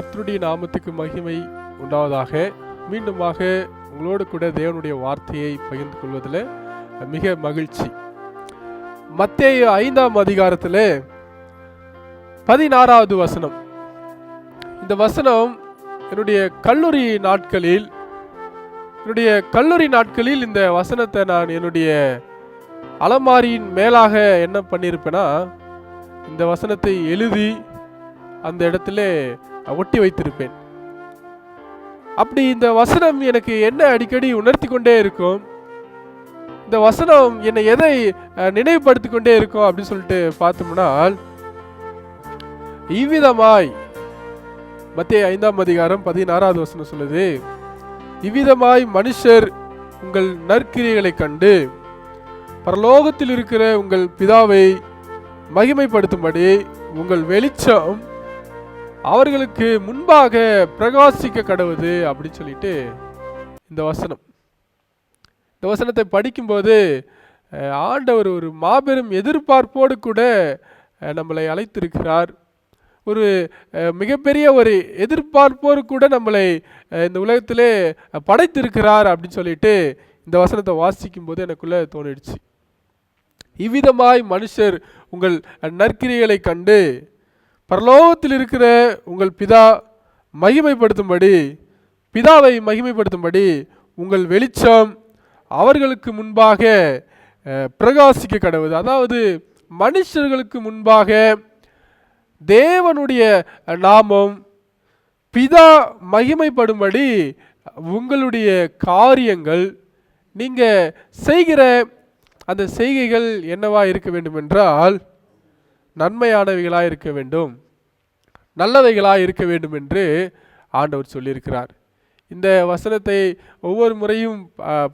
கர்த்தருடைய நாமத்துக்கு மகிமை உண்டாவதாக. மீண்டுமாக உங்களோடு கூட தேவனுடைய வார்த்தையை பகிர்ந்து கொள்வதில் மிக மகிழ்ச்சி. மத்தேயு 5ஆம் அதிகாரத்தில் 16வது வசனம். இந்த வசனம் என்னுடைய கல்லூரி நாட்களில் இந்த வசனத்தை நான் என்னுடைய அலமாரியின் மேலாக என்ன பண்ணியிருப்பேன்னா, இந்த வசனத்தை எழுதி அந்த இடத்துல ஒட்டி வைத்திருப்பேன். அப்படி இந்த வசனம் எனக்கு என்ன அடிக்கடி உணர்த்தி கொண்டே இருக்கும், இந்த வசனம் என்னை எதை நினைவுபடுத்தி கொண்டே இருக்கும் அப்படின்னு சொல்லிட்டு பார்த்தோம்னா, இவ்விதமாய் மத்தேயு 5ஆம் அதிகாரம் 16வது வசனம் சொல்லுது, இவ்விதமாய் மனுஷர் உங்கள் நற்கிரியைகளை கண்டு பரலோகத்தில் இருக்கிற உங்கள் பிதாவை மகிமைப்படுத்தும்படி உங்கள் வெளிச்சம் அவர்களுக்கு முன்பாக பிரகாசிக்க கடவுது அப்படின்னு சொல்லிட்டு இந்த வசனத்தை படிக்கும்போது ஆண்டவர் ஒரு மாபெரும் எதிர்பார்ப்போடு கூட நம்மளை அழைத்திருக்கிறார். ஒரு மிகப்பெரிய ஒரு எதிர்பார்ப்போடு கூட நம்மளை இந்த உலகத்திலே படைத்திருக்கிறார் அப்படின்னு சொல்லிட்டு இந்த வசனத்தை வாசிக்கும் போது எனக்குள்ள தோணிடுச்சு. இவ்விதமாய் மனுஷர் உங்கள் நற்கிரியைகளை கண்டு பரலோகத்தில் இருக்கிற உங்கள் பிதாவை மகிமைப்படுத்தும்படி உங்கள் வெளிச்சம் அவர்களுக்கு முன்பாக பிரகாசிக்க கடவுது. அதாவது மனுஷர்களுக்கு முன்பாக தேவனுடைய நாமம் பிதா மகிமைப்படும்படி உங்களுடைய காரியங்கள், நீங்க செய்கிற அந்த செய்கைகள் என்னவா இருக்க வேண்டும் என்றால் நன்மையானவைகளாக இருக்க வேண்டும், நல்லவைகளாக இருக்க வேண்டும் என்று ஆண்டவர் சொல்லியிருக்கிறார். இந்த வசனத்தை ஒவ்வொரு முறையும்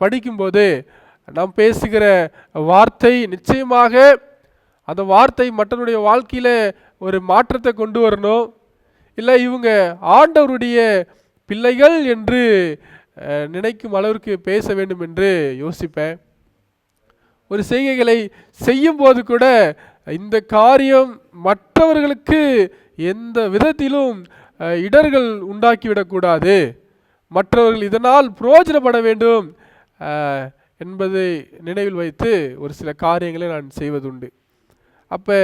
படிக்கும்போது நாம் பேசுகிற வார்த்தை நிச்சயமாக அந்த வார்த்தை மற்றவருடைய வாழ்க்கையில் ஒரு மாற்றத்தை கொண்டு வரணும், இல்லை இவங்க ஆண்டவருடைய பிள்ளைகள் என்று நினைக்கும் அளவிற்கு பேச வேண்டும் என்று யோசிப்பேன். ஒரு செய்கைகளை செய்யும் போது கூட இந்த காரியம் மற்றவர்களுக்கு எந்த விதத்திலும் இடர்கள் உண்டாக்கிவிடக்கூடாது, மற்றவர்கள் இதனால் பிரயோஜனப்பட வேண்டும் என்பதை நினைவில் வைத்து ஒரு சில காரியங்களை நான் செய்வதுண்டு. அப்போ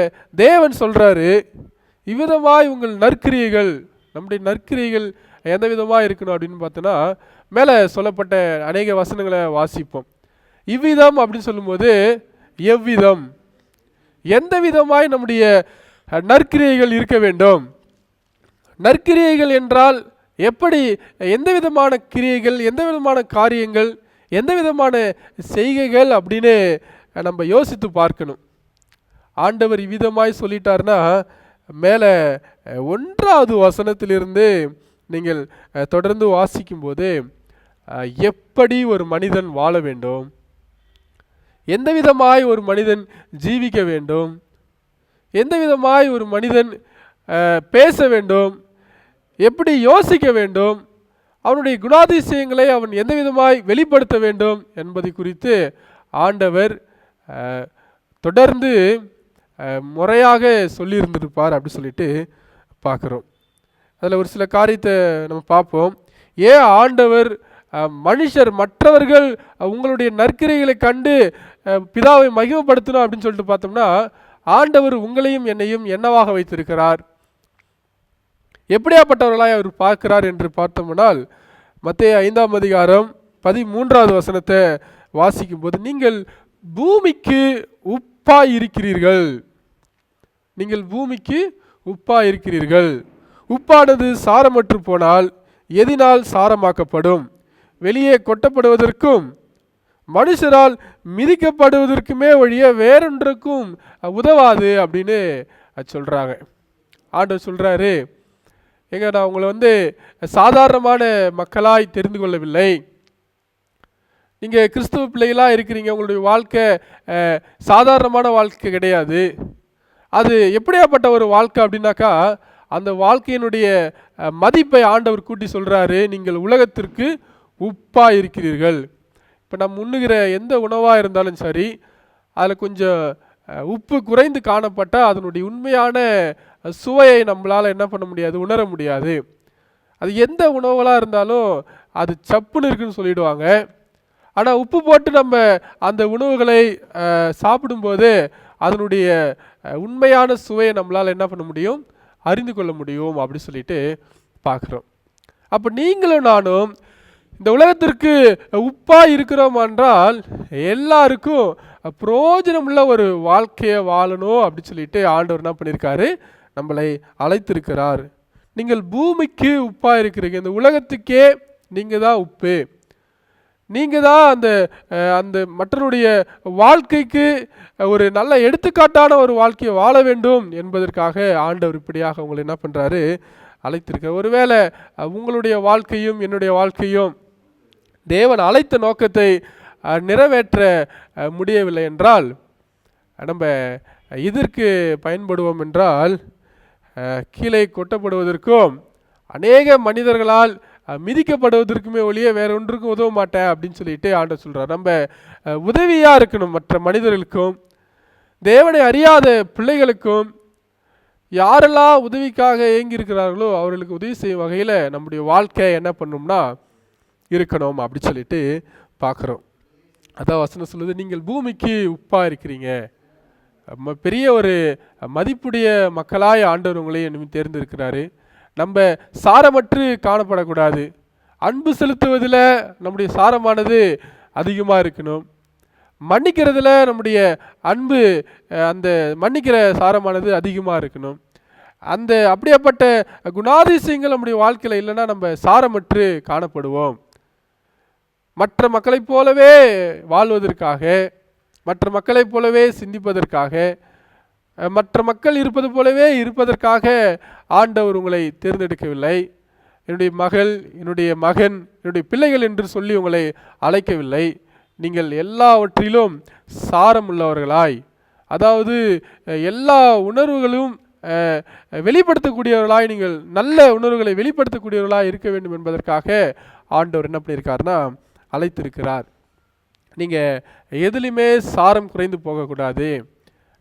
தேவன் சொல்கிறாரு, இவ்விதமாய் உங்கள் நற்கிரியைகள், நம்முடைய நற்கிரியைகள் எந்த விதமாக இருக்கணும் அப்படின்னு பார்த்தோன்னா, மேலே சொல்லப்பட்ட அநேக வசனங்களை வாசிப்போம். இவ்விதம் அப்படின்னு சொல்லும்போது எவ்விதம், எந்த விதமாய் நம்முடைய நற்கிரியைகள் இருக்க வேண்டும். நற்கிரியைகள் என்றால் எப்படி, எந்த விதமான கிரியைகள், எந்த விதமான காரியங்கள், எந்த விதமான செய்கைகள் அப்படின்னு நம்ம யோசித்து பார்க்கணும். ஆண்டவர் இவ்விதமாய் சொல்லிட்டார்னா, மேலே 1வது வசனத்திலிருந்து நீங்கள் தொடர்ந்து வாசிக்கும்போது எப்படி ஒரு மனிதன் வாழ வேண்டும், எந்த விதமாய் ஒரு மனிதன் ஜீவிக்க வேண்டும், எந்த விதமாய் ஒரு மனிதன் பேச வேண்டும், எப்படி யோசிக்க வேண்டும், அவனுடைய குணாதிசயங்களை அவன் எந்த விதமாய் வெளிப்படுத்த வேண்டும் என்பதை குறித்து ஆண்டவர் தொடர்ந்து முறையாக சொல்லியிருந்திருப்பார் அப்படி சொல்லிட்டு பார்க்குறோம். அதில் ஒரு சில காரியத்தை நம்ம பார்ப்போம். ஏன் ஆண்டவர் மற்றவர்கள் உங்களுடைய நற்கிரியைகளை கண்டு பிதாவை மகிமைப்படுத்தணும் அப்படின்னு சொல்லிட்டு பார்த்தோம்னா, ஆண்டவர் உங்களையும் என்னையும் என்னவாக வைத்திருக்கிறார், எப்படியாப்பட்டவர்களாய் அவர் பார்க்கிறார் என்று பார்த்தோம்னால், மத்தேயு 5ஆம் அதிகாரம் 13வது வசனத்தை வாசிக்கும் போது, நீங்கள் பூமிக்கு உப்பாய் இருக்கிறீர்கள், நீங்கள் பூமிக்கு உப்பாய் இருக்கிறீர்கள், உப்பானது சாரமற்று போனால் எதினால் சாரமாக்கப்படும், வெளியே கொட்டப்படுவதற்கும் மனுஷரால் மிதிக்கப்படுவதற்குமே ஒழிய வேறொன்றுக்கும் உதவாது அப்படின்னு சொல்கிறாங்க. ஆண்டவர் சொல்கிறாரு, நான் உங்களை சாதாரணமான மக்களாய் தெரிந்து கொள்ளவில்லை, நீங்கள் கிறிஸ்துவ பிள்ளைகளாக இருக்கிறீங்க, உங்களுடைய வாழ்க்கை சாதாரணமான வாழ்க்கை கிடையாது. அது எப்படியாப்பட்ட ஒரு வாழ்க்கை அப்படின்னாக்கா, அந்த வாழ்க்கையினுடைய மதிப்பை ஆண்டவர் கூட்டி சொல்கிறாரு, நீங்கள் உலகத்திற்கு உப்பாக இருக்கிறீர்கள். இப்போ நம்ம உண்ணுகிற எந்த உணவாக இருந்தாலும் சரி, அதில் கொஞ்சம் உப்பு குறைந்து காணப்பட்டால் அதனுடைய உண்மையான சுவையை நம்மளால் என்ன பண்ண முடியாது, உணர முடியாது. அது எந்த உணவுகளாக இருந்தாலும் அது சப்புன்னு இருக்குன்னு சொல்லிடுவாங்க. ஆனால் உப்பு போட்டு நம்ம அந்த உணவுகளை சாப்பிடும்போது அதனுடைய உண்மையான சுவையை நம்மளால் என்ன பண்ண முடியும், அறிந்து கொள்ள முடியும் அப்படி சொல்லிட்டு பார்க்குறோம். அப்போ நீங்களும் நானும் இந்த உலகத்திற்கு உப்பா இருக்கிறோம் என்றால் எல்லாருக்கும் பிரயோஜனமுள்ள ஒரு வாழ்க்கையை வாழணும் அப்படி சொல்லிட்டு ஆண்டவர் என்ன பண்ணியிருக்காரு, நம்மளை அழைத்திருக்கிறார். நீங்கள் பூமிக்கு உப்பா இருக்கிறீங்க, இந்த உலகத்துக்கே நீங்கள் தான் உப்பு. நீங்கள் தான் அந்த அந்த மற்றவருடைய வாழ்க்கைக்கு ஒரு நல்ல எடுத்துக்காட்டான ஒரு வாழ்க்கையை வாழ வேண்டும் என்பதற்காக ஆண்டவர் இப்படியாக உங்களை என்ன பண்ணுறாரு, அழைத்திருக்கிறார். ஒருவேளை உங்களுடைய வாழ்க்கையும் என்னுடைய வாழ்க்கையும் தேவன் அழைத்த நோக்கத்தை நிறைவேற்ற முடியவில்லை என்றால் நம்ம இதற்கு பயன்படுவோம் என்றால் கீழே கொட்டப்படுவதற்கும் அநேக மனிதர்களால் மிதிக்கப்படுவதற்குமே ஒழிய வேற ஒன்றுக்கும் உதவ மாட்டேன் அப்படின்னு சொல்லிட்டு ஆண்டவர் சொல்றார். நம்ம உதவியாக இருக்கணும் மற்ற மனிதர்களுக்கும் தேவனை அறியாத பிள்ளைகளுக்கும். யாரெல்லாம் உதவிக்காக ஏங்கி இருக்கிறார்களோ அவர்களுக்கு உதவி செய்யும் வகையில் நம்முடைய வாழ்க்கை என்ன பண்ணணும்னா இருக்கணும் அப்படி சொல்லிட்டு பார்க்குறோம். அதான் வசனம் சொல்லுது, நீங்கள் பூமிக்கு உப்பாக இருக்கிறீங்க. பெரிய ஒரு மதிப்புடைய மக்களாய் ஆண்டவர் உங்களையும் தேர்ந்தெடுக்கிறாரு. நம்ம சாரமற்று காணப்படக்கூடாது. அன்பு செலுத்துவதில் நம்முடைய சாரமானது அதிகமாக இருக்கணும். மன்னிக்கிறதுல நம்முடைய அன்பு, அந்த மன்னிக்கிற சாரமானது அதிகமாக இருக்கணும். அந்த அப்படியாப்பட்ட குணாதிசயங்கள் நம்முடைய வாழ்க்கையில் இல்லைன்னா நம்ம சாரமற்று காணப்படுவோம். மற்ற மக்களைப் போலவே வாழ்வதற்காக, மற்ற மக்களைப் போலவே சிந்திப்பதற்காக, மற்ற மக்கள் இருப்பது போலவே இருப்பதற்காக ஆண்டவர் உங்களை தேர்ந்தெடுக்கவில்லை. என்னுடைய மகள், என்னுடைய மகன், என்னுடைய பிள்ளைகள் என்று சொல்லி உங்களை அழைக்கவில்லை. நீங்கள் எல்லாவற்றிலும் சாரம் உள்ளவர்களாய், அதாவது எல்லா உணர்வுகளும் வெளிப்படுத்தக்கூடியவர்களாய், நீங்கள் நல்ல உணர்வுகளை வெளிப்படுத்தக்கூடியவர்களாய் இருக்க வேண்டும் என்பதற்காக ஆண்டவர் என்ன பண்ணியிருக்காருன்னா அழைத்திருக்கிறார். நீங்கள் எதுலையுமே சாரம் குறைந்து போகக்கூடாது.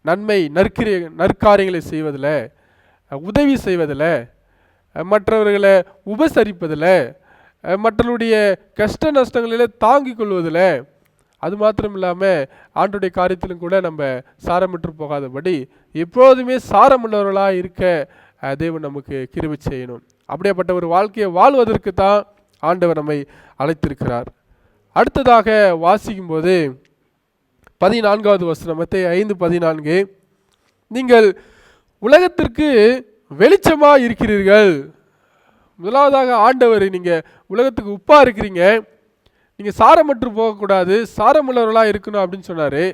நன்மை நற்காரியங்களை செய்வதில், உதவி செய்வதில், மற்றவர்களை உபசரிப்பதில், மற்றவருடைய கஷ்ட நஷ்டங்களில் தாங்கிக் கொள்வதில், அது மாத்திரம் இல்லாமல் ஆண்டுடைய காரியத்திலும் கூட நம்ம சாரமற்று போகாதபடி எப்போதுமே சாரமுள்ளவர்களாக இருக்க தேவன் நமக்கு கிருபை செய்யணும். அப்படியேப்பட்ட ஒரு வாழ்க்கையை வாழ்வதற்கு தான் ஆண்டவர் நம்மை அழைத்திருக்கிறார். அடுத்ததாக வாசிக்கும்போது 14வது வசனம், மத்தேயு 5:14, நீங்கள் உலகத்திற்கு வெளிச்சமாக இருக்கிறீர்கள். முதலாவதாக ஆண்டவர், நீங்கள் உலகத்துக்கு உப்பாக இருக்கிறீங்க, நீங்கள் சாரமற்று போகக்கூடாது, சாரமுள்ளவர்களாக இருக்கணும் அப்படின்னு சொன்னார்.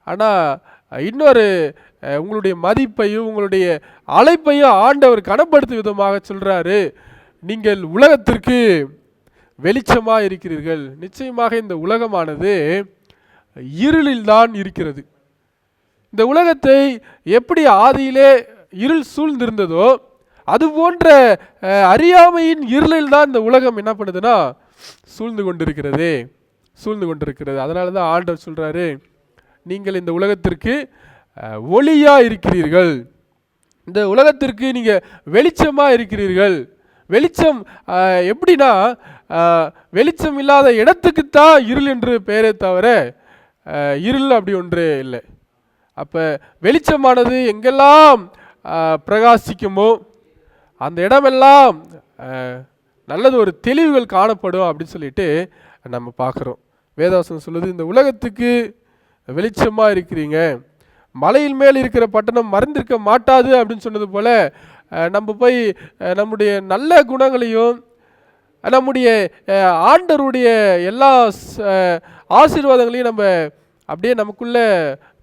ஆனால் இன்னொரு உங்களுடைய மதிப்பையும் உங்களுடைய அழைப்பையும் ஆண்டவர் கனப்படுத்தும் விதமாக சொல்கிறாரு, நீங்கள் உலகத்திற்கு வெளிச்சமாக இருக்கிறீர்கள். நிச்சயமாக இந்த உலகமானது இருளில் தான் இருக்கிறது. இந்த உலகத்தை எப்படி ஆதியிலே இருள் சூழ்ந்திருந்ததோ அது போன்ற அறியாமையின் இருளில் தான் இந்த உலகம் என்ன பண்ணுதுன்னா சூழ்ந்து கொண்டிருக்கிறது. அதனால தான் ஆண்டவர் சொல்றாரு, நீங்கள் இந்த உலகத்திற்கு ஒளியா இருக்கிறீர்கள், இந்த உலகத்திற்கு நீங்க வெளிச்சமா இருக்கிறீர்கள். வெளிச்சம் எப்படின்னா, வெளிச்சம் இல்லாத இடத்துக்குத்தான் இருள் என்று பெயரே தவிர இருள் அப்படி ஒன்று இல்லை. அப்போ வெளிச்சமானது எங்கெல்லாம் பிரகாசிக்குமோ அந்த இடமெல்லாம் நல்லது ஒரு தெளிவுகள் காணப்படும் அப்படின்னு சொல்லிட்டு நம்ம பார்க்குறோம். வேதவசனம் சொல்லுது, இந்த உலகத்துக்கு வெளிச்சமாக இருக்கிறீங்க, மலையின் மேல் இருக்கிற பட்டணம் மறைந்திருக்க மாட்டாது அப்படின்னு சொன்னது போல நம்ம போய் நம்முடைய நல்ல குணங்களையும் நம்முடைய ஆண்டவருடைய எல்லா ஆசீர்வாதங்களையும் நம்ம அப்படியே நமக்குள்ளே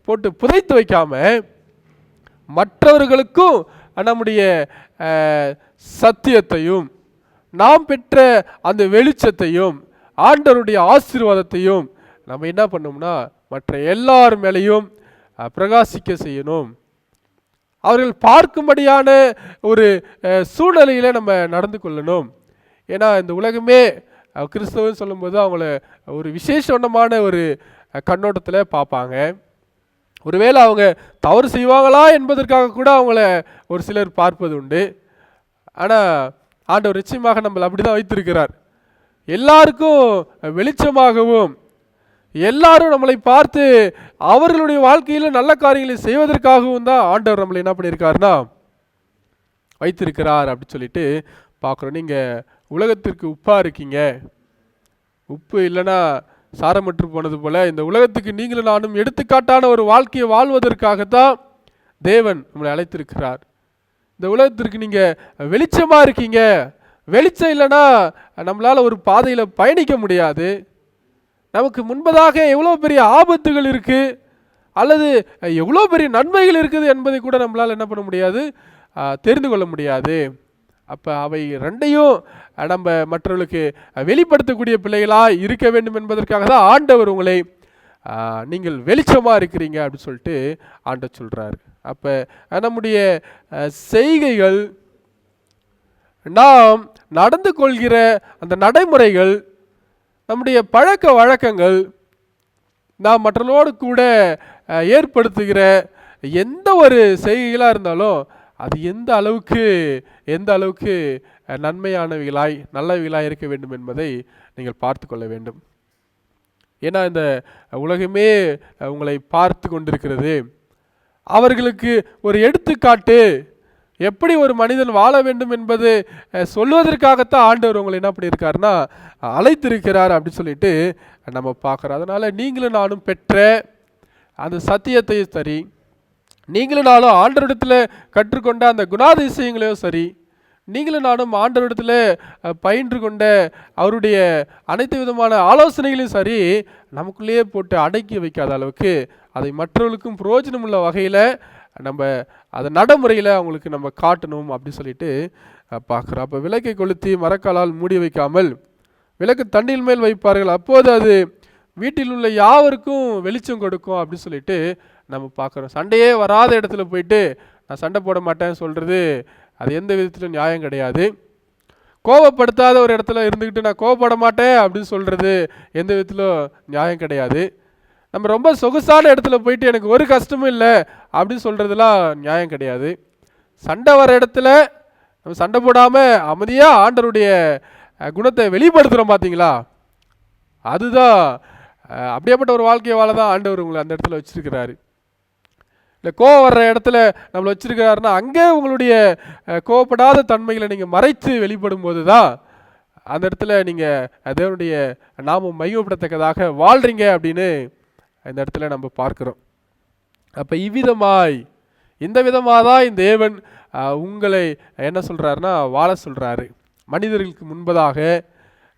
போட்டு புதைத்து வைக்காம மற்றவர்களுக்கும் நம்முடைய சத்தியத்தையும் நாம் பெற்ற அந்த வெளிச்சத்தையும் ஆண்டவருடைய ஆசீர்வாதத்தையும் நம்ம என்ன பண்ணோம்னா மற்ற எல்லார் மேலேயும் பிரகாசிக்க செய்யணும். அவர்கள் பார்க்கும்படியான ஒரு சூழ்நிலையில் நம்ம நடந்து கொள்ளணும். ஏன்னா இந்த உலகமே கிறிஸ்தவன் சொல்லும்போது அவங்கள ஒரு விசேஷமான ஒரு கண்ணோட்டத்தில் பார்ப்பாங்க. ஒருவேளை அவங்க தவறு செய்வாங்களா என்பதற்காக கூட அவங்கள ஒரு சிலர் பார்ப்பது உண்டு. ஆனால் ஆண்டவர் நிச்சயமாக நம்மளை அப்படிதான் வைத்திருக்கிறார். எல்லாருக்கும் வெளிச்சமாகவும் எல்லாரும் நம்மளை பார்த்து அவர்களுடைய வாழ்க்கையில் நல்ல காரியங்களை செய்வதற்காகவும் தான் ஆண்டவர் நம்மளை என்ன பண்ணியிருக்காருன்னா வைத்திருக்கிறார் அப்படின்னு சொல்லிட்டு பார்க்குறோம். நீங்கள் உலகத்திற்கு உப்பாக இருக்கீங்க. உப்பு இல்லைன்னா சாரமற்று போனது போல இந்த உலகத்துக்கு நீங்களும் நானும் எடுத்துக்காட்டான ஒரு வாழ்க்கையை வாழ்வதற்காகத்தான் தேவன் நம்மளை அழைத்திருக்கிறார். இந்த உலகத்திற்கு நீங்கள் வெளிச்சமாக இருக்கீங்க. வெளிச்சம் இல்லைன்னா நம்மளால் ஒரு பாதையில் பயணிக்க முடியாது. நமக்கு முன்பதாக எவ்வளோ பெரிய ஆபத்துகள் இருக்குது அல்லது எவ்வளோ பெரிய நன்மைகள் இருக்குது என்பதை கூட நம்மளால் என்ன பண்ண முடியாது, தெரிந்து கொள்ள முடியாது. அப்போ அவை ரெண்டையும் நம்ம மற்றவர்களுக்கு வெளிப்படுத்தக்கூடிய பிள்ளைகளாக இருக்க வேண்டும் என்பதற்காக தான் ஆண்டவர் உங்களை நீங்கள் வெளிச்சமாக இருக்கிறீங்க அப்படின்னு சொல்லிட்டு ஆண்டவர் சொல்கிறார். அப்போ நம்முடைய செய்கைகள், நாம் நடந்து கொள்கிற அந்த நடைமுறைகள், நம்முடைய பழக்க வழக்கங்கள், நாம் மற்றவர்களோடு கூட ஏற்படுத்துகிற எந்த ஒரு செய்கைகளாக இருந்தாலும் அது எந்த அளவுக்கு நன்மையானவைகளாய் நல்லவைகளாய் இருக்க வேண்டும் என்பதை நீங்கள் பார்த்து கொள்ள வேண்டும். ஏன்னா இந்த உலகமே உங்களை பார்த்து கொண்டிருக்கிறது. அவர்களுக்கு ஒரு எடுத்துக்காட்டு எப்படி ஒரு மனிதன் வாழ வேண்டும் என்பது சொல்வதற்காகத்தான் ஆண்டவர் உங்களை என்ன பண்ணியிருக்காருன்னா அழைத்திருக்கிறார் அப்படின்னு சொல்லிட்டு நம்ம பார்க்குறோம். அதனால் நீங்களும் நானும் பெற்ற அந்த சத்தியத்தையும் சரி, நீங்களும் நானும் ஆண்டவரிடத்தில் கற்றுக்கொண்ட அந்த குணாதிசயங்களையும் சரி, நீங்களும் நானும் ஆண்டவரிடத்தில் பயின்று கொண்ட அவருடைய அனைத்து விதமான ஆலோசனைகளையும் சரி நமக்குள்ளேயே போட்டு அடக்கி வைக்காத அளவுக்கு அதை மற்றவர்களுக்கும் பிரயோஜனம் உள்ள வகையில் நம்ம அதை நடைமுறையில் அவங்களுக்கு நம்ம காட்டணும் அப்படின்னு சொல்லிட்டு பார்க்குறோம். அப்போ விளக்கை கொளுத்தி மரக்காலால் மூடி வைக்காமல் விளக்கு தண்ணீர் மேல் வைப்பார்கள், அப்போது அது வீட்டில் உள்ள யாவருக்கும் வெளிச்சம் கொடுக்கும் அப்படின்னு சொல்லிட்டு நம்ம பார்க்குறோம். சண்டையே வராத இடத்துல போயிட்டு நான் சண்டை போட மாட்டேன்னு சொல்கிறது அது எந்த விதத்திலும் நியாயம் கிடையாது. கோபப்படுத்தாத ஒரு இடத்துல இருந்துக்கிட்டு நான் கோபப்பட மாட்டேன் அப்படின்னு சொல்கிறது எந்த விதத்திலும் நியாயம் கிடையாது. நம்ம ரொம்ப சொகுசான இடத்துல போயிட்டு எனக்கு ஒரு கஷ்டமும் இல்லை அப்படின்னு சொல்கிறதுலாம் நியாயம் கிடையாது. சண்டை வர இடத்துல நம்ம சண்டை போடாமல் அமைதியாக ஆண்டவருடைய குணத்தை வெளிப்படுத்துகிறோம் பார்த்தீங்களா, அதுதான் அப்படியேப்பட்ட ஒரு வாழ்க்கையை வாழ தான் ஆண்டவர் உங்களை அந்த இடத்துல வச்சுருக்கிறாரு. இல்லை கோவம் வர்ற இடத்துல நம்மளை வச்சுருக்கிறாருன்னா அங்கே உங்களுடைய கோவப்படாத தன்மைகளை நீங்கள் மறைத்து வெளிப்படும் போது தான் அந்த இடத்துல நீங்கள் தேவனுடைய நாமம் மையப்படத்தக்கதாக வாழ்கிறீங்க அப்படின்னு இந்த இடத்துல நம்ம பார்க்குறோம். அப்போ இந்த விதமாக தான் இந்த தேவன் உங்களை என்ன சொல்கிறாருன்னா வாழ சொல்கிறாரு. மனிதர்களுக்கு முன்பதாக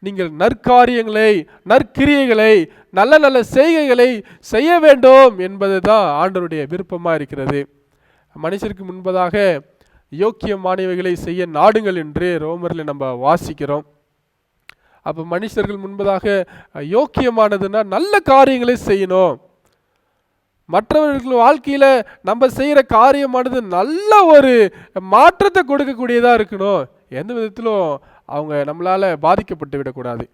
நீங்கள் நற்காரியங்களை, நற்கிரியைகளை, நல்ல நல்ல செய்கைகளை செய்ய வேண்டும் என்பது தான் ஆண்டவருடைய விருப்பமாக இருக்கிறது. மனுஷருக்கு முன்பதாக யோக்கியமானவைகளை செய்ய நாடுங்கள் என்று ரோமரில் நம்ம வாசிக்கிறோம். அப்போ மனுஷர்கள் முன்பதாக யோக்கியமானதுன்னா நல்ல காரியங்களை செய்யணும். மற்றவர்கள் வாழ்க்கையில் நம்ம செய்கிற காரியமானது நல்ல ஒரு மாற்றத்தை கொடுக்கக்கூடியதாக இருக்கணும். எந்த விதத்திலும் அவங்க நம்மளால் பாதிக்கப்பட்டு விடக்கூடாது.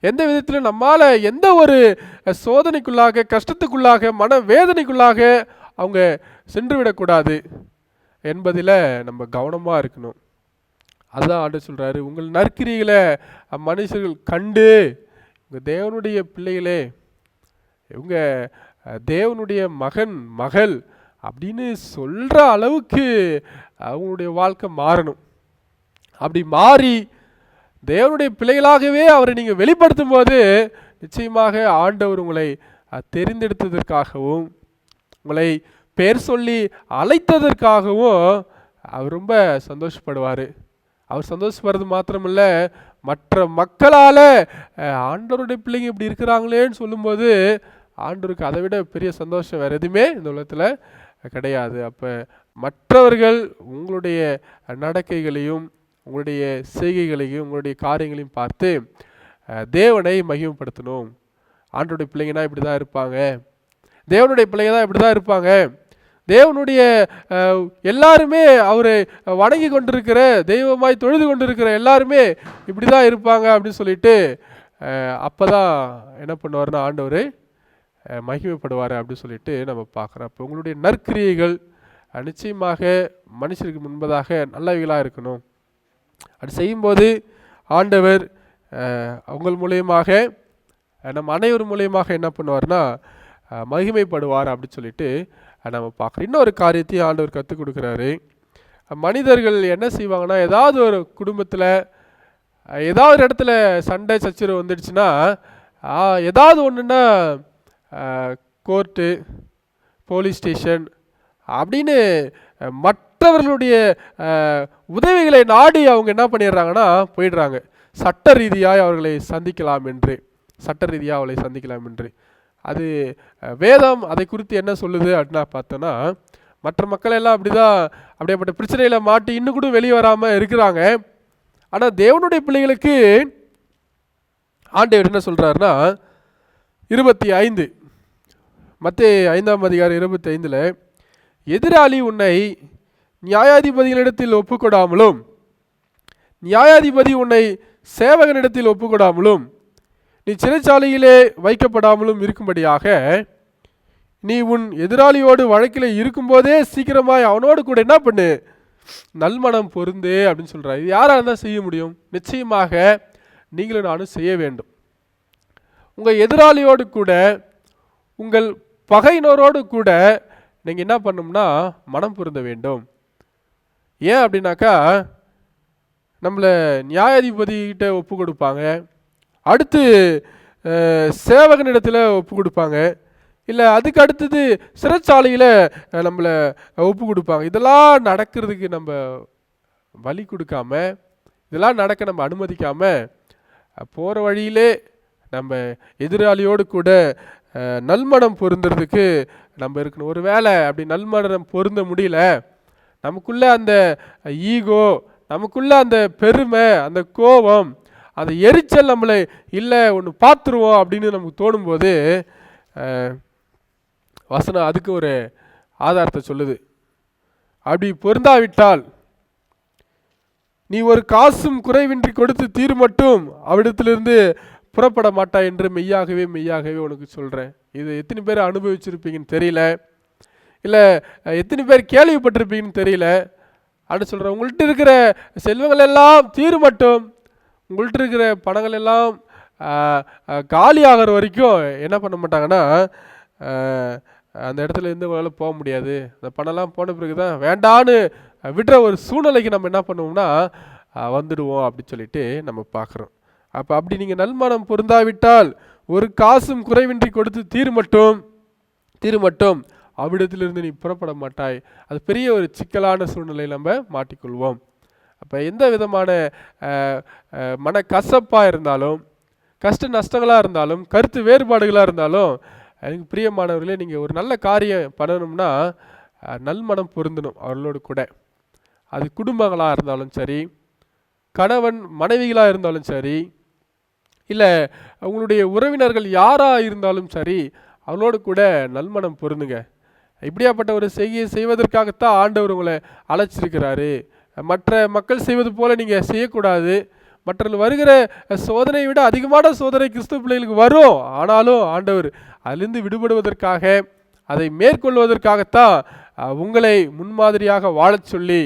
எந்த விதத்திலும் நம்மால் எந்த ஒரு சோதனைக்குள்ளாக, கஷ்டத்துக்குள்ளாக, மன வேதனைக்குள்ளாக அவங்க சென்று விடக்கூடாது என்பதில் நம்ம கவனமாக இருக்கணும். அதுதான் ஆண்டு சொல்கிறாரு, உங்கள் நற்கிரிகளை மனுஷர்கள் கண்டு உங்கள் தேவனுடைய பிள்ளைகளே, இவங்க தேவனுடைய மகன் மகள் அப்படின்னு சொல்கிற அளவுக்கு அவங்களுடைய வாழ்க்கை மாறணும். அப்படி மாறி தேவனுடைய பிள்ளைகளாகவே அவரை நீங்கள் வெளிப்படுத்தும் போது நிச்சயமாக ஆண்டவர் உங்களை தெரிந்தெடுத்ததற்காகவும் உங்களை பேர் சொல்லி அழைத்ததற்காகவும் அவர் ரொம்ப சந்தோஷப்படுவார். அவர் சந்தோஷப்படுறது மாத்திரமில்ல, மற்ற மக்களால் ஆண்டவருடைய பிள்ளைங்க இப்படி இருக்கிறாங்களேன்னு சொல்லும்போது ஆண்டவருக்கு அதை விட பெரிய சந்தோஷம் வேறு எதுவுமே இந்த உலகத்தில் கிடையாது. அப்போ மற்றவர்கள் உங்களுடைய நடக்கைகளையும் உங்களுடைய செய்கைகளையும் உங்களுடைய காரியங்களையும் பார்த்து தேவனை மகிமைப்படுத்தணும். ஆண்டவருடைய பிள்ளைங்கன்னா இப்படி தான் இருப்பாங்க, தேவனுடைய பிள்ளைங்க தான் இப்படி தான் இருப்பாங்க, தேவனுடைய எல்லாருமே அவரை வணங்கி கொண்டிருக்கிற தெய்வமாய் தொழுது கொண்டிருக்கிற எல்லாருமே இப்படி தான் இருப்பாங்க அப்படின்னு சொல்லிட்டு அப்போ தான் என்ன பண்ணுவார்னா ஆண்டவர் மகிமைப்படுவார் அப்படின்னு சொல்லிட்டு நம்ம பார்க்குறோம். அப்போ உங்களுடைய நற்கிரியைகள் நிச்சயமாக மனுஷருக்கு முன்பதாக நல்லவைகளாக இருக்கணும். அப்படி செய்யும்போது ஆண்டவர் உங்கள் மூலியமாக நம்ம அனைவர் மூலியமாக என்ன பண்ணுவார்னா மகிமைப்படுவார் அப்படின்னு சொல்லிட்டு நம்ம பார்க்குறோம். இன்னொரு காரியத்தையும் ஆண்டவர் கற்றுக் கொடுக்குறாரு. மனிதர்கள் என்ன செய்வாங்கன்னா, ஏதாவது ஒரு குடும்பத்தில் ஏதாவது ஒரு இடத்துல சண்டை சச்சரவு வந்துடுச்சுன்னா ஏதாவது ஒன்றுன்னா கோர்ட்டு, போலீஸ் ஸ்டேஷன் அப்படின்னு மற்றவர்களுடைய உதவிகளை நாடி அவங்க என்ன பண்ணிடுறாங்கன்னா போயிடுறாங்க. சட்ட ரீதியாக அவர்களை சந்திக்கலாம் என்று, சட்ட ரீதியாக அவளை சந்திக்கலாம் என்று. அது வேதம் அதை குறித்து என்ன சொல்லுது அப்படின்னா பார்த்தோன்னா, மற்ற மக்கள் எல்லாம் அப்படிதான் அப்படியேப்பட்ட பிரச்சனையில் மாட்டி இன்னும் கூட வெளியே வராமல் இருக்கிறாங்க. ஆனால் தேவனுடைய பிள்ளைகளுக்கு ஆண்டவர் என்ன சொல்கிறாருன்னா 25 மத்தேயு 5ஆம் அதிகாரம் 25 எதிராளி உன்னை நியாயாதிபதிகளிடத்தில் ஒப்புக்கொடாமலும் நியாயாதிபதி உன்னை சேவகனிடத்தில் ஒப்புக்கொடாமலும் நீ சிறைச்சாலையிலே வைக்கப்படாமலும் இருக்கும்படியாக நீ உன் எதிராளியோடு வழக்கில் இருக்கும்போதே சீக்கிரமாய் அவனோடு கூட என்ன பண்ணு, நல்மனம் பொருந்து அப்படின்னு சொல்கிறார். இது யாராக இருந்தால் செய்ய முடியும்? நிச்சயமாக நீங்களும் நானும் செய்ய வேண்டும். உங்கள் எதிராளியோடு கூட, உங்கள் பகையினரோடு கூட நீங்கள் என்ன பண்ணணும்னா மனம் பொருந்த வேண்டும். ஏன் அப்படின்னாக்கா, நம்மளை நியாயாதிபதிகிட்ட ஒப்பு கொடுப்பாங்க, அடுத்து சேவகனிடத்தில் ஒப்பு கொடுப்பாங்க, இல்லை அதுக்கு அடுத்தது சிறைச்சாலையில் நம்மளை ஒப்பு கொடுப்பாங்க. இதெல்லாம் நடக்கிறதுக்கு நம்ம வழி கொடுக்காம, இதெல்லாம் நடக்க நம்ம அனுமதிக்காமல் போகிற வழியிலே நம்ம எதிராளியோடு கூட நல்மனம் பொருந்துறதுக்கு நம்ம இருக்கணும். ஒரு வேளை அப்படி நல்மனம் பொருந்த முடியல, நமக்குள்ள அந்த ஈகோ, நமக்குள்ள அந்த பெருமை, அந்த கோபம், அந்த எரிச்சல் நம்மளை இல்லை ஒன்று பார்த்துருவோம் அப்படின்னு நமக்கு தோணும்போது வசனம் அதுக்கு ஒரு ஆதாரத்தை சொல்லுது. அப்படி பொருந்தாவிட்டால் நீ ஒரு காசும் குறைவின்றி கொடுத்து தீர் மட்டும் அவ்விடத்திலிருந்து புறப்பட மாட்டாய் என்று மெய்யாகவே மெய்யாகவே உனக்கு சொல்கிறேன். இது எத்தனை பேர் அனுபவிச்சிருப்பீங்கன்னு தெரியல, இல்லை எத்தனை பேர் கேள்விப்பட்டிருப்பீங்கன்னு தெரியல. அப்படின்னு சொல்கிறேன். உங்கள்கிட்ட இருக்கிற செல்வங்கள் எல்லாம் தீர் மட்டும், உங்கள்கிட்ட இருக்கிற பணங்கள் எல்லாம் காலி ஆகிற வரைக்கும் என்ன பண்ண மாட்டாங்கன்னா அந்த இடத்துல இருந்து உங்களால் போக முடியாது. அந்த பணம்லாம் போன பிறகு தான் வேண்டான்னு விடுற ஒரு சூழ்நிலைக்கு நம்ம என்ன பண்ணுவோம்னா வந்துடுவோம் அப்படின்னு சொல்லிட்டு நம்ம பார்க்குறோம். அப்போ அப்படி நீங்கள் நல்மனம் பொருந்தாவிட்டால் ஒரு காசும் குறைவின்றி கொடுத்து தீர் மட்டும் அவ்விடத்திலிருந்து நீ புறப்பட மாட்டாய். அது பெரிய ஒரு சிக்கலான சூழ்நிலையில் நம்ம மாட்டிக்கொள்வோம். அப்போ எந்த விதமான மன கசப்பாக இருந்தாலும், கஷ்ட நஷ்டங்களாக இருந்தாலும், கருத்து வேறுபாடுகளாக இருந்தாலும், எனக்கு பிரியமானவர்களே, நீங்கள் ஒரு நல்ல காரியம் பண்ணணும்னா நல்மனம் பொருந்தணும் அவர்களோடு கூட. அது குடும்பங்களாக இருந்தாலும் சரி, கணவன் மனைவிகளாக இருந்தாலும் சரி, இல்லை உங்களுடைய உறவினர்கள் யாராக இருந்தாலும் சரி, அவளோடு கூட நல்மனம் பொருந்துங்க. இப்படியாப்பட்ட ஒரு செய்கையை செய்வதற்காகத்தான் ஆண்டவர் உங்களை அழைச்சிருக்கிறாரு. மற்ற மக்கள் செய்வது போல நீங்கள் செய்யக்கூடாது. மற்றவர்கள் வருகிற சோதனையை விட அதிகமான சோதனை கிறிஸ்துவ பிள்ளைகளுக்கு வரும். ஆனாலும் ஆண்டவர் அதிலிருந்து விடுபடுவதற்காக, அதை மேற்கொள்வதற்காகத்தான் உங்களை முன்மாதிரியாக வாழச் சொல்லி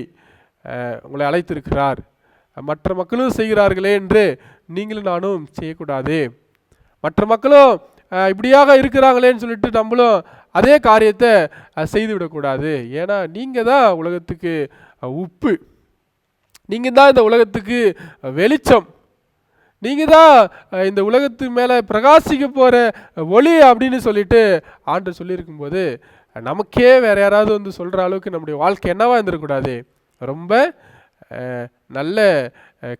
உங்களை அழைத்திருக்கிறார். மற்ற மக்களும் செய்கிறார்களே என்று நீங்களும் நானும் செய்யக்கூடாது. மற்ற மக்களும் இப்படியாக இருக்கிறாங்களேன்னு சொல்லிட்டு நம்மளும் அதே காரியத்தை செய்து விடக்கூடாது. ஏன்னா நீங்கள் தான் உலகத்துக்கு உப்பு, நீங்கள் தான் இந்த உலகத்துக்கு வெளிச்சம், நீங்கள் தான் இந்த உலகத்து மேலே பிரகாசிக்க போகிற ஒளி அப்படின்னு சொல்லிட்டு ஆண்டவர் சொல்லியிருக்கும்போது, நமக்கே வேற யாராவது வந்து சொல்கிற அளவுக்கு நம்முடைய வாழ்க்கை என்னவா இருந்துடக்கூடாது. ரொம்ப நல்ல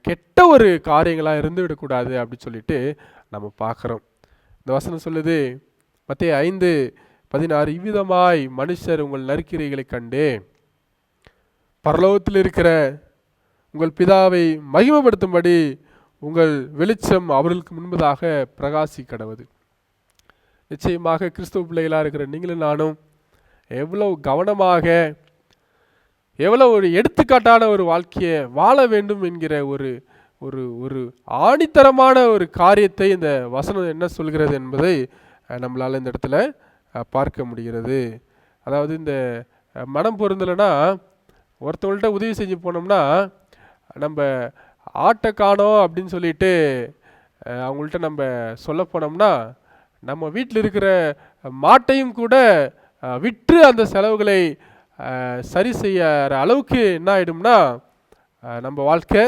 கெட்ட ஒரு காரியங்களாக இருந்து விடக்கூடாது அப்படின்னு சொல்லிட்டு நம்ம பார்க்குறோம். இந்த வசனம் சொல்லுது, மத்தேயு 5:16, இவ்விதமாய் மனுஷர் உங்கள் நற்கிரியைகளை கண்டு பரலோகத்தில் இருக்கிற உங்கள் பிதாவை மகிமைப்படுத்தும்படி உங்கள் வெளிச்சம் அவர்களுக்கு முன்பதாக பிரகாசி கடவுது. நிச்சயமாக கிறிஸ்துவ பிள்ளைகளாக இருக்கிற நீங்களும் நானும் எவ்வளவு கவனமாக, எவ்வளோ ஒரு எடுத்துக்காட்டான ஒரு வாழ்க்கையை வாழ வேண்டும் என்கிற ஒரு ஒரு ஒரு ஆணித்தரமான ஒரு காரியத்தை இந்த வசனம் என்ன சொல்கிறது என்பதை நம்மளால் இந்த இடத்துல பார்க்க முடிகிறது. அதாவது இந்த மனம் பொருந்தலைன்னா, ஒருத்தவங்கள்ட்ட உதவி செஞ்சு போனோம்னா நம்ம ஆட்டை காணோம் அப்படின்னு சொல்லிட்டு அவங்கள்ட்ட நம்ம சொல்ல போனோம்னா, நம்ம வீட்டில் இருக்கிற மாட்டையும் கூட விற்று அந்த செலவுகளை சரி செய்யற அளவுக்கு என்ன ஆகிடும்னா நம்ம வாழ்க்கை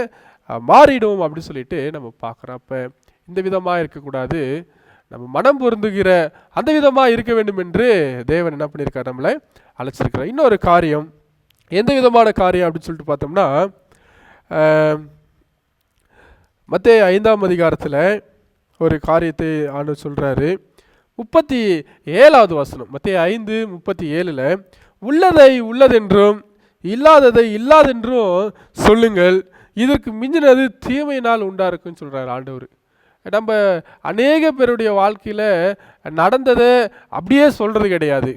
மாறிடும் அப்படின்னு சொல்லிட்டு நம்ம பார்க்குறோம். அப்போ இந்த விதமாக இருக்கக்கூடாது, நம்ம மனம் பொருந்துகிற அந்த விதமாக இருக்க வேண்டும் என்று தேவன் என்ன பண்ணியிருக்கார், நம்மளை அழைச்சிருக்கிறார். இன்னொரு காரியம், எந்த விதமான காரியம் அப்படின்னு சொல்லிட்டு பார்த்தோம்னா, மத்தேயு 5ஆம் அதிகாரத்தில் ஒரு காரியத்தை ஆண்டவர் சொல்கிறாரு. 37வது வசனம், மத்தேயு 5:37, உள்ளதை உள்ளதென்றும் இல்லாததை இல்லாதென்றும் சொல்லுங்கள், இதற்கு மிஞ்சினது தீமையினால் உண்டா இருக்குன்னு சொல்கிறார் ஆண்டவர். நம்ம அநேக பேருடைய வாழ்க்கையில் நடந்ததை அப்படியே சொல்கிறது கிடையாது.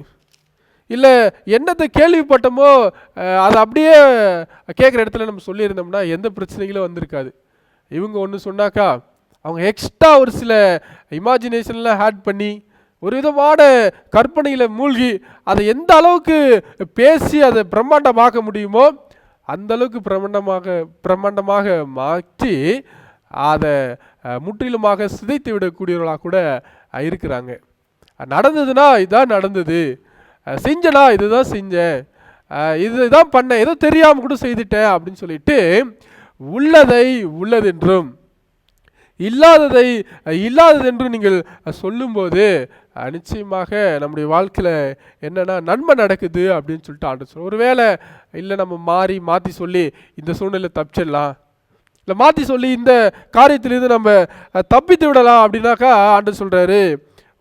இல்லை என்னத்தை கேள்விப்பட்டோமோ அதை அப்படியே கேட்குற இடத்துல நம்ம சொல்லியிருந்தோம்னா எந்த பிரச்சனைகளும் வந்திருக்காது. இவங்க ஒன்று சொன்னாக்கா அவங்க எக்ஸ்ட்ரா ஒரு சில இமேஜினேஷன்லாம் ஆட் பண்ணி ஒரு விதமான கற்பனையில் மூழ்கி அதை எந்த அளவுக்கு பேசி அதை பிரம்மாண்டமாக்க முடியுமோ அந்த அளவுக்கு பிரம்மாண்டமாக மாற்றி அதை முற்றிலுமாக சிதைத்து விடக்கூடியவர்களாக கூட இருக்கிறாங்க. நடந்ததுன்னா இதுதான் நடந்தது, செஞ்சனா இதுதான் செஞ்சேன், இதுதான் பண்ணேன், ஏதோ தெரியாமல் கூட செய்துட்டேன் அப்படின்னு சொல்லிட்டு உள்ளதை உள்ளதென்றும் இல்லாததை இல்லாததென்றும் நீங்கள் சொல்லும்போது நிச்சயமாக நம்முடைய வாழ்க்கையில் என்னென்னா நன்மை நடக்குது அப்படின்னு சொல்லிட்டு ஆண்டு சொல்லுவோம். ஒருவேளை இல்லை நம்ம மாற்றி சொல்லி இந்த சூழ்நிலை தப்பிச்சிடலாம், இல்லை மாற்றி சொல்லி இந்த காரியத்திலிருந்து நம்ம தப்பித்து விடலாம் அப்படின்னாக்கா ஆண்டு சொல்கிறாரு,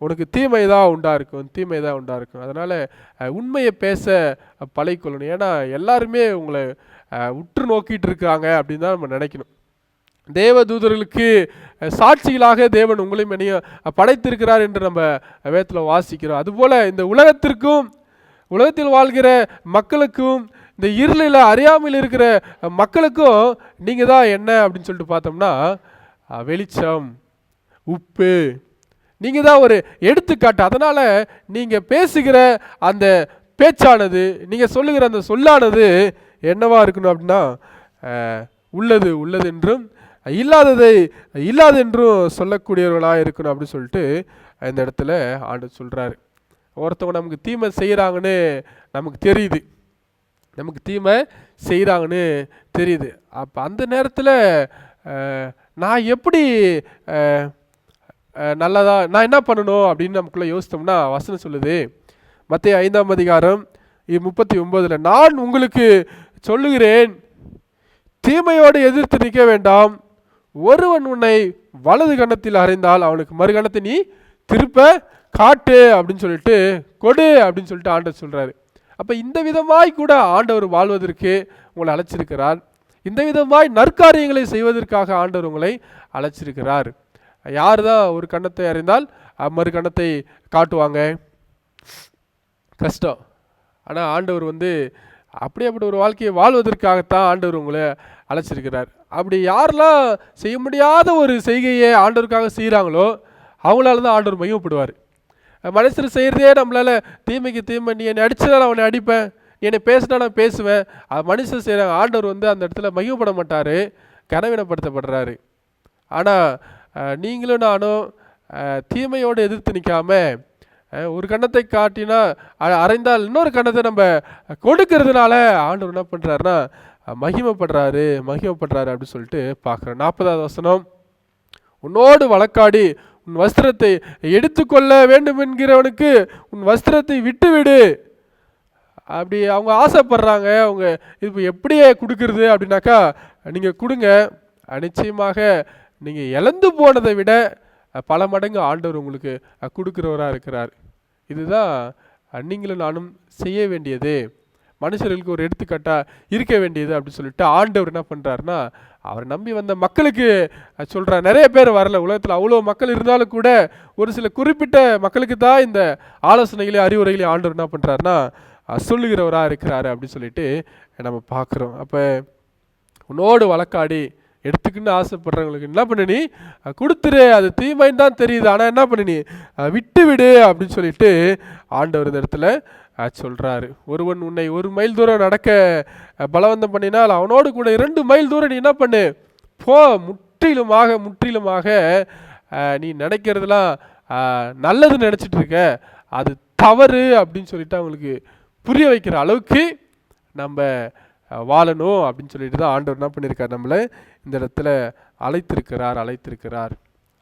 உனக்கு தீமை தான் உண்டா இருக்கும். அதனால் உண்மையை பேச பழகிக்கொள்ளணும். ஏன்னா எல்லாருமே உங்களை உற்று நோக்கிட்டு இருக்காங்க அப்படின்னு தான் நம்ம நினைக்கணும். தேவ தூதர்களுக்கு சாட்சிகளாக தேவன் உங்களையும் என்னையும் படைத்திருக்கிறார் என்று நம்ம வேதத்தில் வாசிக்கிறோம். அதுபோல் இந்த உலகத்தில் வாழ்கிற மக்களுக்கும் இந்த இருளில் அறியாமையில் இருக்கிற மக்களுக்கும் நீங்கள் தான் என்ன அப்படின்னு சொல்லிட்டு பார்த்தோம்னா வெளிச்சம், உப்பு, நீங்கள் தான் ஒரு எடுத்துக்காட்டு. அதனால் நீங்கள் பேசுகிற அந்த பேச்சானது, நீங்கள் சொல்லுகிற அந்த சொல்லானது என்னவா இருக்கணும் அப்படின்னா உள்ளதென்றும் இல்லாதென்றும் சொல்லக்கூடியவர்களாக இருக்கணும் அப்படின்னு சொல்லிட்டு இந்த இடத்துல ஆண்டு சொல்கிறாரு. ஒருத்தவங்க நமக்கு தீமை செய்கிறாங்கன்னு நமக்கு தெரியுது. அப்போ அந்த நேரத்தில் நான் எப்படி நல்லதா நான் என்ன பண்ணணும் அப்படின்னு நமக்குள்ளே யோசித்தோம்னா வசனம் சொல்லுது. மத்தேயு 5ஆம் அதிகாரம் 39, நான் உங்களுக்கு சொல்லுகிறேன், தீமையோடு எதிர்த்து நிற்க வேண்டாம், ஒருவன் உன்னை வலது கன்னத்தில் அறைந்தால் அவனுக்கு மறுகணத்தை நீ திருப்ப காட்டு அப்படின்னு சொல்லிட்டு கொடு அப்படின்னு சொல்லிட்டு ஆண்டவர் சொல்கிறாரு. அப்போ இந்த விதமாய் கூட ஆண்டவர் வாழ்வதற்கு உங்களை அழைச்சிருக்கிறார். இந்த விதமாய் நற்காரியங்களை செய்வதற்காக ஆண்டவர் உங்களை அழைச்சிருக்கிறார். யார் தான் ஒரு கன்னத்தை அறிந்தால் மறு கன்னத்தை காட்டுவாங்க? கஷ்டம். ஆனால் ஆண்டவர் அப்படி ஒரு வாழ்க்கையை வாழ்வதற்காகத்தான் ஆண்டவர் உங்களை அழைச்சிருக்கிறார். அப்படி யாரெல்லாம் செய்ய முடியாத ஒரு செய்கையை ஆண்டவருக்காக செய்கிறாங்களோ அவங்களால தான் ஆண்டவர் மகிமைப்படுவார். மனுஷர் செய்கிறதே நம்மளால் தீமைக்கு தீமை, நீ என்னை அடிச்சதால் அவனை அடிப்பேன், நீ என்னை பேசினா நான் பேசுவேன், அது மனுஷர் செய்கிறாங்க. ஆண்டவர் அந்த இடத்துல மகிமைப்பட மாட்டார், கனவீனப்படுத்தப்படுறாரு. ஆனால் நீங்களும் நானும் தீமையோடு எதிர்த்து நிற்காம ஒரு கன்னத்தை காட்டினா அறைந்தால் இன்னொரு கன்னத்தை நம்ம கொடுக்கறதுனால ஆண்டவர் என்ன பண்ணுறாருன்னா மகிமைப்படுறாரு அப்படின்னு சொல்லிட்டு பார்க்குறோம். 40வது வசனம், உன்னோடு வழக்காடி உன் வஸ்திரத்தை எடுத்துக்கொள்ள வேண்டும் என்கிறவனுக்கு உன் வஸ்திரத்தை விட்டுவிடு. அப்படி அவங்க ஆசைப்படுறாங்க, அவங்க இப்போ எப்படியே கொடுக்கறது அப்படின்னாக்கா நீங்கள் கொடுங்க, நிச்சயமாக நீங்கள் இழந்து போனதை விட பல மடங்கு ஆண்டவர் உங்களுக்கு கொடுக்குறவராக இருக்கிறார். இதுதான் நீங்களும் நானும் செய்ய வேண்டியது, மனுஷர்களுக்கு ஒரு எடுத்துக்காட்டாக இருக்க வேண்டியது அப்படின்னு சொல்லிட்டு ஆண்டவர் என்ன பண்ணுறாருன்னா அவர் நம்பி வந்த மக்களுக்கு சொல்கிறார். நிறைய பேர் வரல, உலகத்தில் அவ்வளோ மக்கள் இருந்தாலும் கூட ஒரு சில குறிப்பிட்ட மக்களுக்கு தான் இந்த ஆலோசனைகளையும் அறிவுரைகளையும் ஆண்டவர் என்ன பண்ணுறாருன்னா சொல்லுகிறவராக இருக்கிறாரு அப்படின்னு சொல்லிட்டு நம்ம பார்க்குறோம். அப்போ உன்னோடு வழக்காடி எடுத்துக்குன்னு ஆசைப்படுறவங்களுக்கு என்ன பண்ண, நீ கொடுத்துரு, அது தீமைன்னு தான் தெரியுது, ஆனால் என்ன பண்ண, நீ விட்டு விடு அப்படின்னு சொல்லிட்டு ஆண்டவர் இந்த இடத்துல சொல்கிறாரு. ஒருவன் உன்னை 1 மைல் தூரம் நடக்க பலவந்தம் பண்ணினால் அவனோடு கூட 2 மைல் தூரம் நீ என்ன பண்ணு, போ, முற்றிலுமாக முற்றிலுமாக நீ நினைக்கிறதுலாம் நல்லதுன்னு நினச்சிட்டு இருக்க, அது தவறு அப்படின்னு சொல்லிட்டு அவங்களுக்கு புரிய வைக்கிற அளவுக்கு நம்ம வாழணும் அப்படின்னு சொல்லிட்டு தான் ஆண்டவர் என்ன பண்ணியிருக்கார், நம்மளை இந்த இடத்துல அழைத்திருக்கிறார்.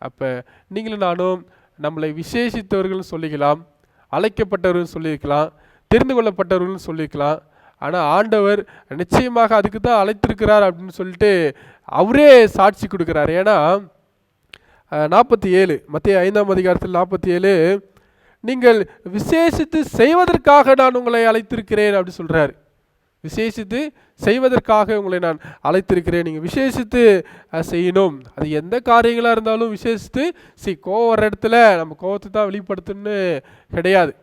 அப்போ நீங்களும் நானும் நம்மளை விசேஷித்தவர்கள் சொல்லிக்கலாம், அழைக்கப்பட்டவர்கள் சொல்லியிருக்கலாம், தெரிந்து கொள்ளப்பட்டவர்கள் சொல்லியிருக்கலாம். ஆனால் ஆண்டவர் நிச்சயமாக அதுக்கு தான் அழைத்திருக்கிறார் அப்படின்னு சொல்லிட்டு அவரே சாட்சி கொடுக்குறார். ஏன்னா 47 மத்தேயு 5ஆம் அதிகாரத்தில் 47, நீங்கள் விசேஷித்து செய்வதற்காக நான் உங்களை அழைத்திருக்கிறேன் அப்படி சொல்கிறார். விசேஷித்து செய்வதற்காக உங்களை நான் அழைத்திருக்கிறேன். நீங்கள் விசேஷித்து செய்யணும். அது எந்த காரியங்களாக இருந்தாலும் விசேஷித்து கோவம் வர்ற இடத்துல நம்ம கோவத்தை தான் வெளிப்படுத்தணும்னு கிடையாது.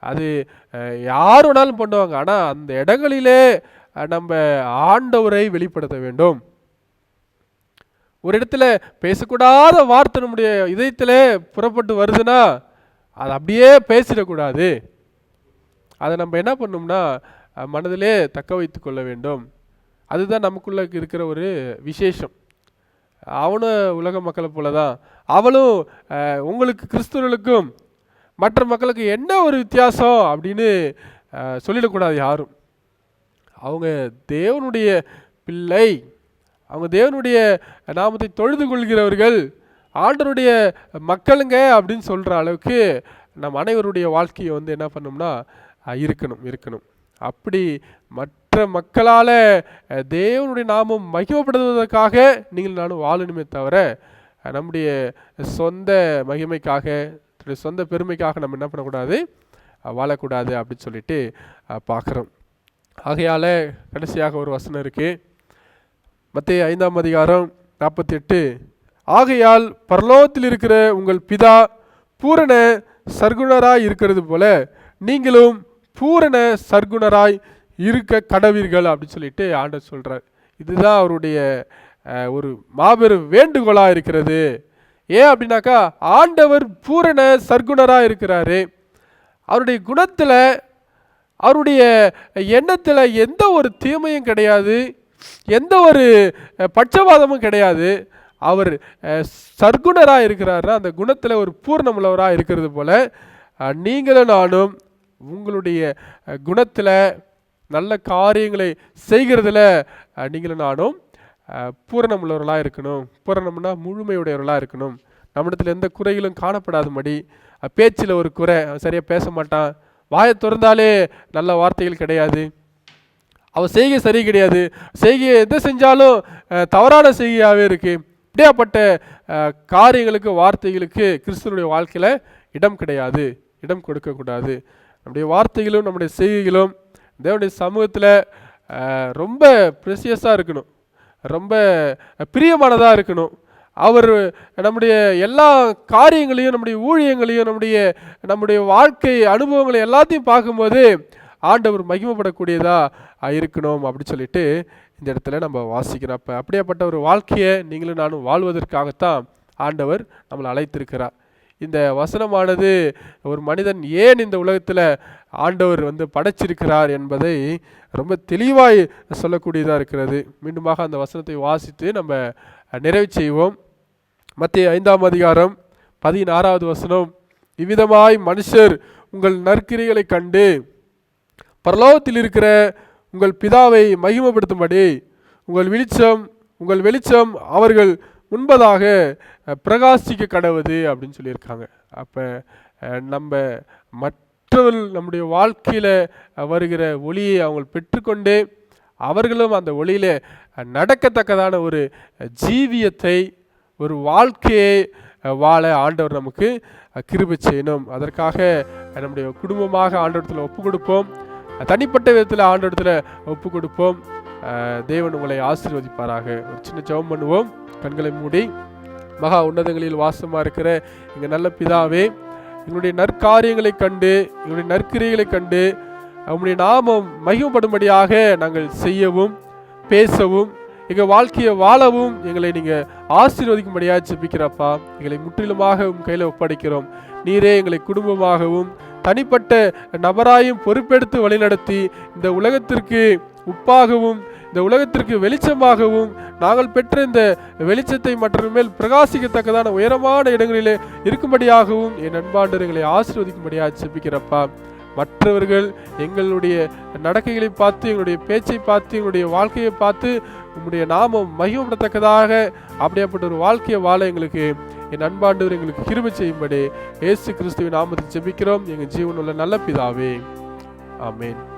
அது யார் வேணாலும் பண்ணுவாங்க. ஆனால் அந்த இடங்களிலே நம்ம ஆண்டவரை வெளிப்படுத்த வேண்டும். ஒரு இடத்துல பேசக்கூடாத வார்த்தை நம்முடைய இதயத்தில் புறப்பட்டு வருதுன்னா அதை அப்படியே பேசிடக்கூடாது. அதை நம்ம என்ன பண்ணோம்னா மனதிலே தக்க வைத்து கொள்ள வேண்டும். அதுதான் நமக்குள்ள இருக்கிற ஒரு விசேஷம். அவனும் உலக மக்களை போல தான், அவளும் உங்களுக்கு கிறிஸ்துவர்களுக்கும் மற்ற மக்களுக்கு என்ன ஒரு வித்தியாசம் அப்படின்னு சொல்லிடக்கூடாது யாரும். அவங்க தேவனுடைய பிள்ளை, அவங்க தேவனுடைய நாமத்தை தொழுது கொள்கிறவர்கள், ஆண்டவருடைய மக்களுங்க அப்படின்னு சொல்கிற அளவுக்கு நம் அனைவருடைய வாழ்க்கையை என்ன பண்ணோம்னா இருக்கணும். அப்படி மற்ற மக்களால் தேவனுடைய நாமம் மகிமைப்படுவதற்காக நீங்கள் நானும் வாழணுமே தவிர நம்முடைய சொந்த மகிமைக்காக, சொந்த பெருமைக்காக நம்ம என்ன பண்ணக்கூடாது, வாழக்கூடாது அப்படின்னு சொல்லிட்டு பார்க்குறோம். ஆகையால் கடைசியாக ஒரு வசனம் இருக்குது, மத்தேயு 5ஆம் அதிகாரம் 48. ஆகையால் பரலோகத்தில் இருக்கிற உங்கள் பிதா பூரண சர்க்குணராய் இருக்கிறது போல நீங்களும் பூரண சர்க்குணராய் இருக்க கடவீர்கள் அப்படின்னு சொல்லிட்டு ஆண்டவர் சொல்கிறார். இதுதான் அவருடைய ஒரு மாபெரும் வேண்டுகோளாக இருக்கிறது. ஏன் அப்படின்னாக்கா ஆண்டவர் பூரண சர்க்குணராக இருக்கிறாரு. அவருடைய குணத்தில், அவருடைய எண்ணத்தில் எந்த ஒரு தீமையும் கிடையாது, எந்த ஒரு பட்சபாதமும் கிடையாது. அவர் சர்க்குணராக இருக்கிறாருன்னா அந்த குணத்தில் ஒரு பூர்ணமுள்ளவராக இருக்கிறது போல நீங்களும் நானும் உங்களுடைய குணத்தில் நல்ல காரியங்களை செய்கிறதுல நீங்களும் நானும் பூரணமுள்ளவர்களாக இருக்கணும். பூரணம்னா முழுமையுடையவர்களாக இருக்கணும். நம்மிடத்தில் எந்த குறைகளும் காணப்படாதபடி, பேச்சில் ஒரு குறை, சரியாக பேச மாட்டான், வாயை திறந்தாலே நல்ல வார்த்தைகள் கிடையாது, அவன் செய்கை சரி கிடையாது, செய்கையை எதை செஞ்சாலும் தவறான செய்கையாகவே இருக்குது. இப்படியாப்பட்ட காரியங்களுக்கு, வார்த்தைகளுக்கு கிறிஸ்துவனுடைய வாழ்க்கையில் இடம் கிடையாது, இடம் கொடுக்கக்கூடாது. நம்முடைய வார்த்தைகளும் நம்முடைய செய்கைகளும் தேவனுடைய சமூகத்தில் ரொம்ப ப்ரெசியஸாக இருக்கணும், ரொம்ப பிரியமானதாக இருக்கணும். அவர் நம்முடைய எல்லா காரியங்களையும், நம்முடைய ஊழியங்களையும், நம்முடைய வாழ்க்கை அனுபவங்களை எல்லாத்தையும் பார்க்கும்போது ஆண்டவர் மகிமைப்படக்கூடியதாக இருக்கணும் அப்படி சொல்லிட்டு இந்த இடத்துல நம்ம வாசிக்கிறோம். அப்போ அப்படியேப்பட்ட ஒரு வாழ்க்கையை நீங்களும் நானும் வாழ்வதற்காகத்தான் ஆண்டவர் நம்மளை அழைத்திருக்கிறார். இந்த வசனமானது ஒரு மனிதன் ஏன் இந்த உலகத்தில் ஆண்டவர் படைச்சிருக்கிறார் என்பதை ரொம்ப தெளிவாய் சொல்லக்கூடியதாக இருக்கிறது. மீண்டுமாக அந்த வசனத்தை வாசித்து நம்ம நிறைவு செய்வோம். மத்தேயு 5ஆம் அதிகாரம் 16வது வசனம், இவ்விதமாய் மனுஷர் உங்கள் நற்கிரிகளை கண்டு பரலோகத்தில் இருக்கிற உங்கள் பிதாவை மகிமைப்படுத்தும்படி உங்கள் வெளிச்சம் அவர்கள் முன்பதாக பிரகாசிக்க கடவுது அப்படின்னு சொல்லியிருக்காங்க. அப்போ நம்ம மற்றவர்கள் நம்முடைய வாழ்க்கையில் வருகிற ஒளியை அவங்க பெற்றுக்கொண்டு அவர்களும் அந்த ஒளியில் நடக்கத்தக்கதான ஒரு ஜீவியத்தை, ஒரு வாழ்க்கையை வாழ ஆண்டவர் நமக்கு கிருபை செய்யணும். அதற்காக நம்முடைய குடும்பமாக ஆண்டவரத்தில் ஒப்பு கொடுப்போம், தனிப்பட்ட விதத்தில் ஆண்டவரத்தில் ஒப்பு கொடுப்போம். தேவன் உங்களை ஆசீர்வதிப்பாராக. ஒரு சின்ன ஜெபம் பண்ணுவோம். கண்களை மூடி. மகா உன்னதங்களில் வாசமாக இருக்கிற எங்கள் நல்ல பிதாவே, எங்களுடைய நற்காரியங்களை கண்டு, எங்களுடைய நற்கிரியைகளை கண்டு உங்களுடைய நாமம் மகிமைப்படும்படியாக நாங்கள் செய்யவும் பேசவும் எங்கள் வாழ்க்கையை வாழவும் எங்களை நீங்கள் ஆசீர்வதிக்கும்படியாக ஜெபிக்கிறப்பா. எங்களை முற்றிலுமாக உம் கையில் ஒப்படைக்கிறோம். நீரே எங்களை குடும்பமாகவும் தனிப்பட்ட நபராயும் பொறுப்பெடுத்து வழிநடத்தி இந்த உலகத்திற்கு உப்பாகவும் இந்த உலகத்திற்கு வெளிச்சமாகவும் நாங்கள் பெற்ற இந்த வெளிச்சத்தை மற்றவர் மேல் பிரகாசிக்கத்தக்கதான உயரமான இடங்களிலே இருக்கும்படியாகவும் என் அன்பாண்டவர்களை ஆசீர்வதிக்கும்படியாக ஜெபிக்கிறப்பா. மற்றவர்கள் எங்களுடைய நடக்கைகளை பார்த்து, எங்களுடைய பேச்சை பார்த்து, எங்களுடைய வாழ்க்கையை பார்த்து உங்களுடைய நாமம் மகிமைப்படத்தக்கதாக அப்படியாப்பட்ட ஒரு வாழ்க்கையை வாழ எங்களுக்கு என் அன்பாண்டவர் எங்களுக்கு கிருபை செய்யும்படி இயேசு கிறிஸ்துவின் நாமத்தில் ஜெபிக்கிறோம் எங்கள் ஜீவனுள்ள நல்ல பிதாவே. ஆமென்.